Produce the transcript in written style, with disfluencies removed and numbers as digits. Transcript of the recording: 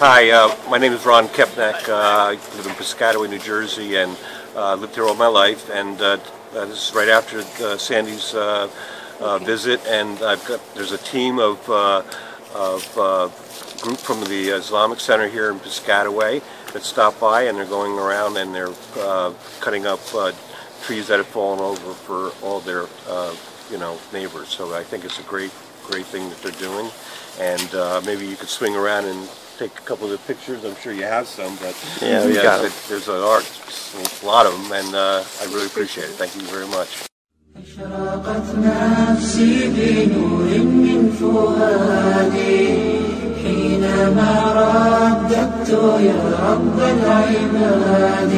Hi, my name is Ron Kepnek. I live in Piscataway, New Jersey, and lived here all my life. And this is right after Sandy's visit, and there's a team of group from the Islamic Center here in Piscataway that stopped by, and they're going around and they're cutting up trees that have fallen over for all their neighbors. So I think it's a great thing that they're doing, and maybe you could swing around and take a couple of the pictures. I'm sure you have some, but yeah, there's a lot of them, and I really appreciate it. Thank you very much. أشرقت نفسي بنور من فؤادي حينما رددت يا رب العباد